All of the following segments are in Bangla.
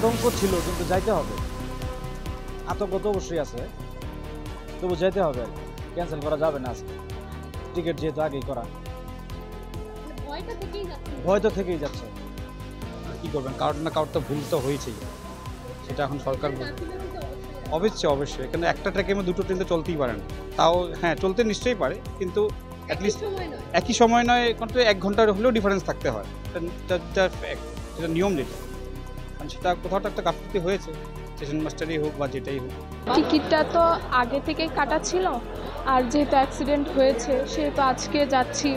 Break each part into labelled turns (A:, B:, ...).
A: আতঙ্ক ছিল, কিন্তু যাইতে হবে। আতঙ্ক তো অবশ্যই আছে, তবু যেতে হবে। ক্যান্সেল করা যাবে না আজকে, টিকিট যেহেতু আগেই করা। ভয় তো থেকেই যাচ্ছে।
B: কি করবেন, কারোর না কারোর তো ভুল তো হয়েছেই, সেটা এখন সরকার অবশ্যই অবশ্যই। এখানে একটা ট্র্যাকের মধ্যে দুটো ট্রেন তো চলতেই পারে না। তাও হ্যাঁ, চলতে নিশ্চয়ই পারে, কিন্তু অ্যাটলিস্ট একই সময় নয়, কিন্তু 1 ঘন্টার হলেও ডিফারেন্স থাকতে হয়। সেটা নিয়ম, যেটা কারণ সেটা কোথাও একটা গাফিলতি হয়েছে, স্টেশন মাস্টারই হোক বা যেটাই হোক।
C: টিকিটটা তো আগে থেকেই কাটা ছিল, আর যেহেতু অ্যাক্সিডেন্ট হয়েছে সেহেতু আজকে যাচ্ছি।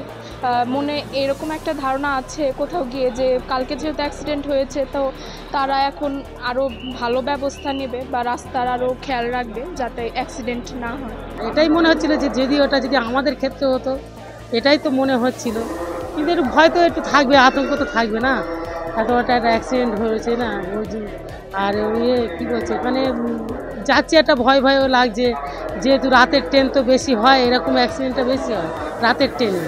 C: মনে এরকম একটা ধারণা আছে কোথাও গিয়ে যে কালকে যেহেতু অ্যাক্সিডেন্ট হয়েছে, তো তারা এখন আরও ভালো ব্যবস্থা নেবে বা রাস্তার আরও খেয়াল রাখবে যাতে অ্যাক্সিডেন্ট না হয়।
D: এটাই মনে হচ্ছিল যে যদি ওটা যদি আমাদের ক্ষেত্রে হতো, এটাই তো মনে হচ্ছিল। কিন্তু একটু ভয় তো একটু থাকবে, আতঙ্ক তো থাকবে না। এত একটা অ্যাক্সিডেন্ট হয়েছে না, ওই যে আর ইয়ে কী বলছে, মানে যাচ্ছে একটা ভয় ভয়ও লাগছে, যেহেতু রাতের ট্রেন তো বেশি হয়, এরকম অ্যাক্সিডেন্টটা বেশি হয় রাতের ট্রেনে।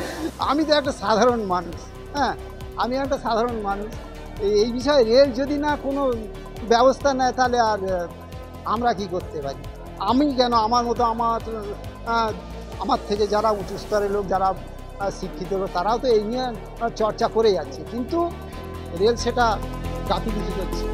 E: আমি তো একটা সাধারণ মানুষ, হ্যাঁ, আমি একটা সাধারণ মানুষ। এই বিষয়ে রেল যদি না কোনো ব্যবস্থা নেয়, তাহলে আর আমরা কি করতে পারি? আমি কেন, আমার মতো আমার থেকে যারা উঁচু স্তরের লোক, যারা শিক্ষিত লোক, তারাও তো এই নিয়ে চর্চা করে যাচ্ছে, কিন্তু রেল সেটা গাফিলতি করছে।